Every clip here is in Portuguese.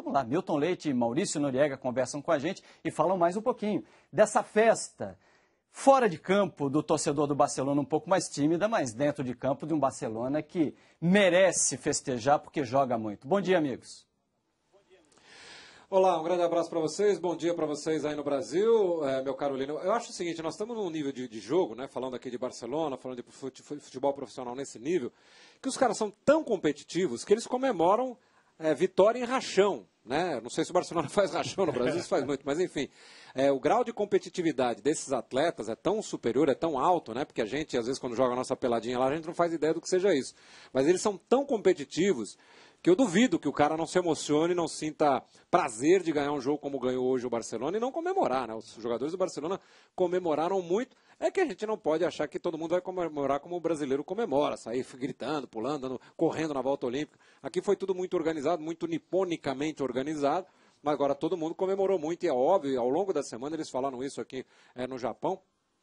Vamos lá, Milton Leite e Maurício Noriega conversam com a gente e falam mais um pouquinho dessa festa fora de campo do torcedor do Barcelona, um pouco mais tímida, mas dentro de campo de um Barcelona que merece festejar porque joga muito. Bom dia, amigos. Olá, um grande abraço para vocês, bom dia para vocês aí no Brasil, meu caro Lino. Eu acho o seguinte, nós estamos num nível de jogo, né, falando aqui de Barcelona, falando de futebol profissional nesse nível, que os caras são tão competitivos que eles comemoram vitória em rachão, né? Não sei se o Barcelona faz rachão no Brasil, isso faz muito, mas enfim, o grau de competitividade desses atletas é tão superior, é tão alto, né? Porque a gente, às vezes, quando joga a nossa peladinha lá, a gente não faz ideia do que seja isso. Mas eles são tão competitivos que eu duvido que o cara não se emocione, não sinta prazer de ganhar um jogo como ganhou hoje o Barcelona e não comemorar, né? Os jogadores do Barcelona comemoraram muito. É que a gente não pode achar que todo mundo vai comemorar como o brasileiro comemora, sair gritando, pulando, correndo na volta olímpica. Aqui foi tudo muito organizado, muito niponicamente organizado, mas agora todo mundo comemorou muito e é óbvio, ao longo da semana eles falaram isso aqui no Japão,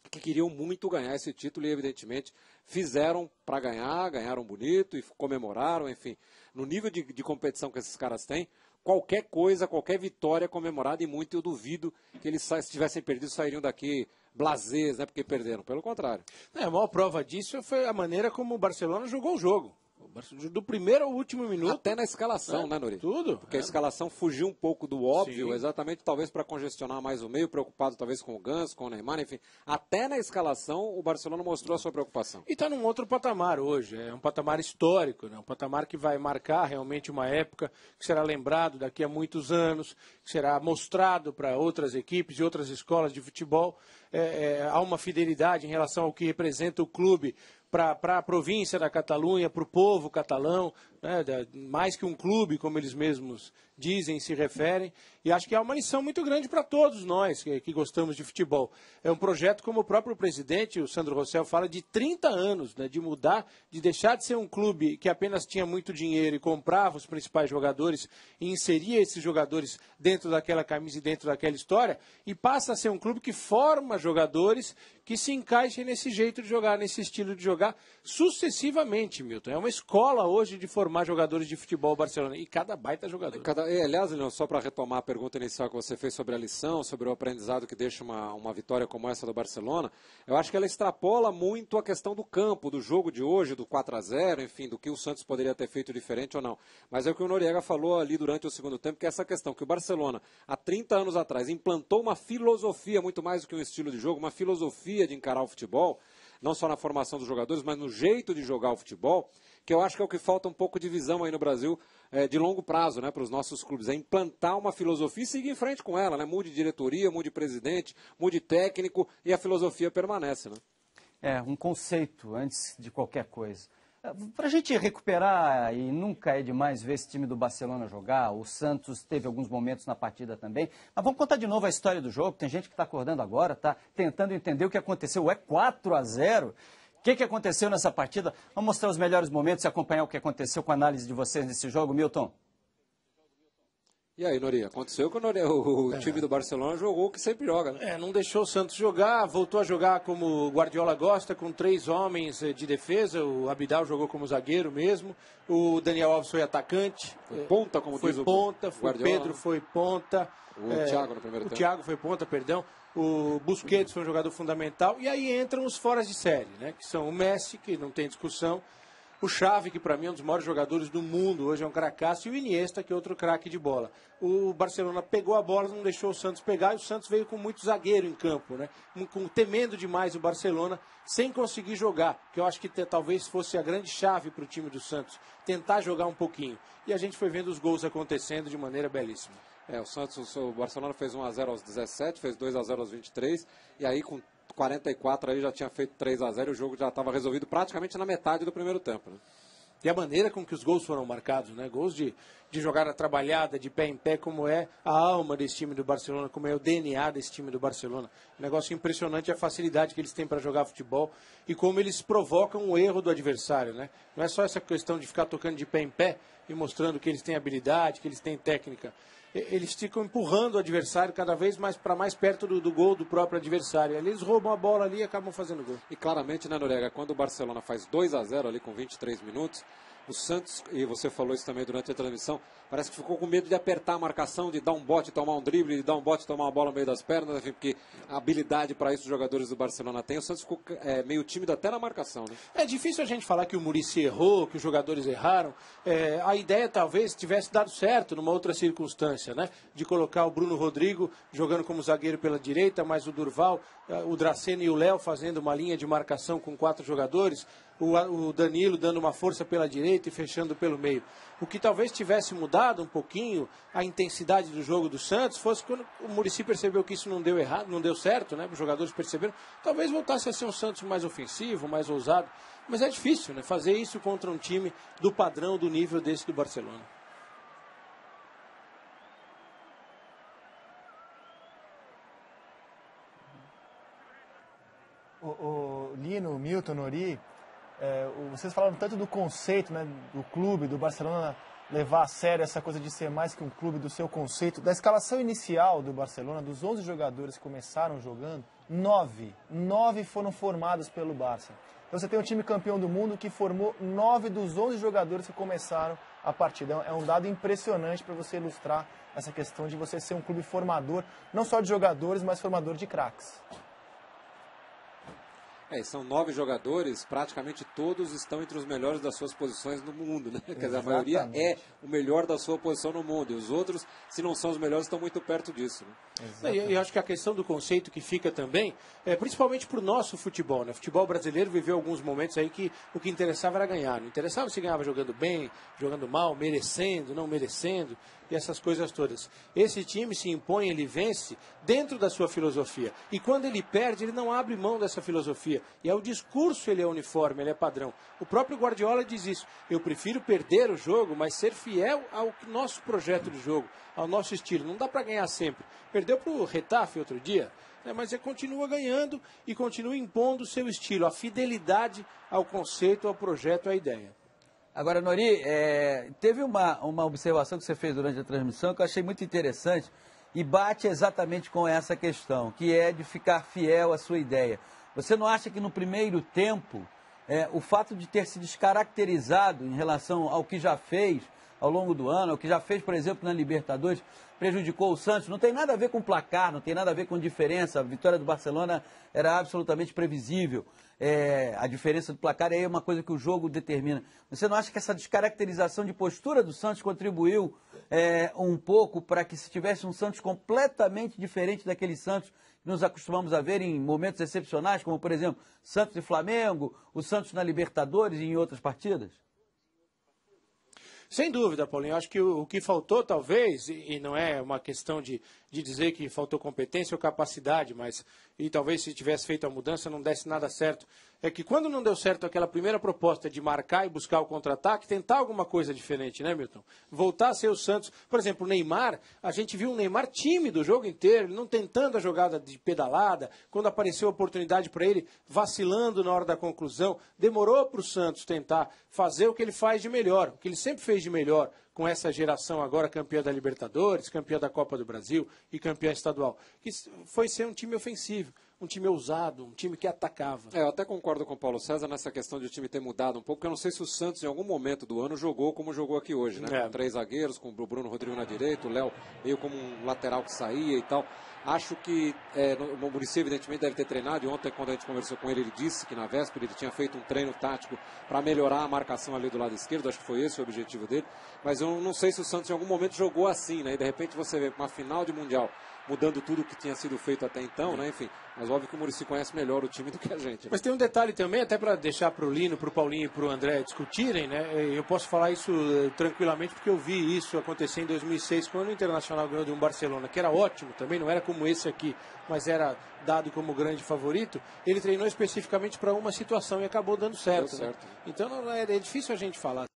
que queriam muito ganhar esse título e, evidentemente, fizeram para ganhar, ganharam bonito e comemoraram, enfim. No nível de competição que esses caras têm, qualquer coisa, qualquer vitória é comemorada e muito eu duvido que eles, se tivessem perdido, sairiam daqui blasés, né, porque perderam. Pelo contrário. A maior prova disso foi a maneira como o Barcelona jogou o jogo. Do primeiro ao último minuto. Até na escalação, né, Nori? Tudo. Porque a escalação fugiu um pouco do óbvio, Sim. Exatamente, talvez para congestionar mais o meio, preocupado talvez com o Ganso, com o Neymar, enfim. Até na escalação o Barcelona mostrou a sua preocupação. E está num outro patamar hoje, é um patamar histórico, né? Um patamar que vai marcar realmente uma época, que será lembrado daqui a muitos anos, que será mostrado para outras equipes e outras escolas de futebol. Há uma fidelidade em relação ao que representa o clube para a província da Catalunha, para o povo catalão, né, mais que um clube, como eles mesmos dizem, se referem, e acho que há uma lição muito grande para todos nós que gostamos de futebol. É um projeto, como o próprio presidente, o Sandro Rosell, fala de 30 anos, né, de mudar, de deixar de ser um clube que apenas tinha muito dinheiro e comprava os principais jogadores e inseria esses jogadores dentro daquela camisa e dentro daquela história, e passa a ser um clube que forma jogadores que se encaixem nesse jeito de jogar, nesse estilo de jogar, sucessivamente, Milton. É uma escola hoje de formar jogadores de futebol Barcelona, e cada baita jogador. Aliás, Leon, só para retomar a pergunta inicial que você fez sobre a lição, sobre o aprendizado que deixa uma vitória como essa do Barcelona, eu acho que ela extrapola muito a questão do campo, do jogo de hoje, do 4-0, enfim, do que o Santos poderia ter feito diferente ou não. Mas é o que o Noriega falou ali durante o segundo tempo, que é essa questão, que o Barcelona, há 30 anos atrás, implantou uma filosofia, muito mais do que um estilo de jogo, uma filosofia de encarar o futebol, não só na formação dos jogadores, mas no jeito de jogar o futebol, que eu acho que é o que falta um pouco de visão aí no Brasil de longo prazo, né, para os nossos clubes, é implantar uma filosofia e seguir em frente com ela, né, mude diretoria, mude presidente, mude técnico e a filosofia permanece, né? É, um conceito antes de qualquer coisa. Para a gente recuperar, e nunca é demais ver esse time do Barcelona jogar, o Santos teve alguns momentos na partida também, mas vamos contar de novo a história do jogo, tem gente que está acordando agora, está tentando entender o que aconteceu, é 4-0, o que aconteceu nessa partida? Vamos mostrar os melhores momentos e acompanhar o que aconteceu com a análise de vocês nesse jogo, Milton. E aí, Nori, aconteceu que o time do Barcelona jogou o que sempre joga, né? Não deixou o Santos jogar, voltou a jogar como o Guardiola gosta, com 3 homens de defesa, o Abidal jogou como zagueiro mesmo, o Daniel Alves foi atacante. Foi ponta, como foi diz ponta, o foi Guardiola, Pedro né? foi ponta. O Thiago no primeiro tempo. O Thiago foi ponta, perdão. O Busquets foi um jogador fundamental. E aí entram os foras de série, né? Que são o Messi, que não tem discussão, o Xavi, que para mim é um dos maiores jogadores do mundo, hoje é um cracaço, e o Iniesta, que é outro craque de bola. O Barcelona pegou a bola, não deixou o Santos pegar, e o Santos veio com muito zagueiro em campo, né? Temendo demais o Barcelona, sem conseguir jogar, que eu acho que talvez fosse a grande chave para o time do Santos, tentar jogar um pouquinho. E a gente foi vendo os gols acontecendo de maneira belíssima. O Barcelona fez 1-0 aos 17, fez 2-0 aos 23, e aí com 44 aí já tinha feito 3-0 e o jogo já estava resolvido praticamente na metade do primeiro tempo, né? E a maneira com que os gols foram marcados, né? Gols de jogada trabalhada, de pé em pé, como é a alma desse time do Barcelona, como é o DNA desse time do Barcelona. Um negócio impressionante a facilidade que eles têm para jogar futebol e como eles provocam o erro do adversário, né? Não é só essa questão de ficar tocando de pé em pé e mostrando que eles têm habilidade, que eles têm técnica. Eles ficam empurrando o adversário cada vez mais para mais perto do gol do próprio adversário. Eles roubam a bola ali e acabam fazendo gol. E claramente, né, Noriega, quando o Barcelona faz 2-0 ali com 23 minutos, O Santos, e você falou isso também durante a transmissão, parece que ficou com medo de apertar a marcação, de dar um bote, tomar um drible, de dar um bote, tomar uma bola no meio das pernas, enfim, porque a habilidade para isso os jogadores do Barcelona têm. O Santos ficou meio tímido até na marcação, né? É difícil a gente falar que o Muricy errou, que os jogadores erraram. A ideia talvez tivesse dado certo numa outra circunstância, né? De colocar o Bruno Rodrigo jogando como zagueiro pela direita, mais o Durval, o Dracena e o Léo fazendo uma linha de marcação com 4 jogadores, o Danilo dando uma força pela direita e fechando pelo meio. O que talvez tivesse mudado um pouquinho a intensidade do jogo do Santos fosse quando o Muricy percebeu que isso não deu errado, não deu certo, né? Os jogadores perceberam, talvez voltasse a ser um Santos mais ofensivo, mais ousado. Mas é difícil, né? Fazer isso contra um time do padrão, do nível desse do Barcelona. O Lino, Milton, Nori, vocês falaram tanto do conceito, né, do clube, do Barcelona levar a sério essa coisa de ser mais que um clube, do seu conceito. Da escalação inicial do Barcelona, dos 11 jogadores que começaram jogando, 9 foram formados pelo Barça. Então você tem um time campeão do mundo que formou 9 dos 11 jogadores que começaram a partida. É um dado impressionante para você ilustrar essa questão de você ser um clube formador, não só de jogadores, mas formador de craques. São 9 jogadores, praticamente todos estão entre os melhores das suas posições no mundo, né? Quer dizer, a maioria é o melhor da sua posição no mundo. E os outros, se não são os melhores, estão muito perto disso, né? E eu acho que a questão do conceito que fica também, principalmente para o nosso futebol, né? O futebol brasileiro viveu alguns momentos aí que o que interessava era ganhar. Não interessava se ganhava jogando bem, jogando mal, merecendo, não merecendo, e essas coisas todas. Esse time se impõe, ele vence dentro da sua filosofia. E quando ele perde, ele não abre mão dessa filosofia. E o discurso, ele é uniforme, ele é padrão. O próprio Guardiola diz isso. Eu prefiro perder o jogo, mas ser fiel ao nosso projeto de jogo, ao nosso estilo. Não dá para ganhar sempre. Perdeu para o Getafe outro dia, né? Mas ele continua ganhando e continua impondo o seu estilo, a fidelidade ao conceito, ao projeto, à ideia. Agora, Nori, teve uma observação que você fez durante a transmissão que eu achei muito interessante e bate exatamente com essa questão, que é de ficar fiel à sua ideia. Você não acha que no primeiro tempo, o fato de ter se descaracterizado em relação ao que já fez ao longo do ano, ao que já fez, por exemplo, na Libertadores, prejudicou o Santos? Não tem nada a ver com placar, não tem nada a ver com diferença. A vitória do Barcelona era absolutamente previsível. A diferença do placar é uma coisa que o jogo determina. Você não acha que essa descaracterização de postura do Santos contribuiu um pouco para que se tivesse um Santos completamente diferente daquele Santos que nos acostumamos a ver em momentos excepcionais, como, por exemplo, Santos e Flamengo, o Santos na Libertadores e em outras partidas? Sem dúvida, Paulinho. Eu acho que o que faltou, talvez, e não é uma questão de dizer que faltou competência ou capacidade, mas, e talvez se tivesse feito a mudança não desse nada certo, é que quando não deu certo aquela primeira proposta de marcar e buscar o contra-ataque, tentar alguma coisa diferente, né, Milton? Voltar a ser o Santos. Por exemplo, o Neymar, a gente viu o Neymar tímido o jogo inteiro, ele não tentando a jogada de pedalada, quando apareceu a oportunidade para ele, vacilando na hora da conclusão, demorou para o Santos tentar fazer o que ele faz de melhor, o que ele sempre fez de melhor, com essa geração agora campeã da Libertadores, campeã da Copa do Brasil e campeã estadual, que foi ser um time ofensivo, um time ousado, um time que atacava. Eu até concordo com o Paulo César nessa questão de o time ter mudado um pouco, porque eu não sei se o Santos em algum momento do ano jogou como jogou aqui hoje, né? Com 3 zagueiros, com o Bruno Rodrigo na direita, o Léo meio como um lateral que saía e tal. Acho que o Muricy evidentemente deve ter treinado, e ontem quando a gente conversou com ele, ele disse que na véspera ele tinha feito um treino tático para melhorar a marcação ali do lado esquerdo, acho que foi esse o objetivo dele, mas eu não sei se o Santos em algum momento jogou assim, né? E de repente você vê uma final de Mundial mudando tudo o que tinha sido feito até então, né? Enfim, mas óbvio que o Muricy conhece melhor o time do que a gente. Né? Mas tem um detalhe também, até para deixar para o Lino, para o Paulinho e para o André discutirem, né? Eu posso falar isso tranquilamente porque eu vi isso acontecer em 2006, quando o Internacional ganhou de um Barcelona, que era ótimo também, não era como esse aqui, mas era dado como grande favorito. Ele treinou especificamente para uma situação e acabou dando certo. Deu certo. Né? Então é difícil a gente falar.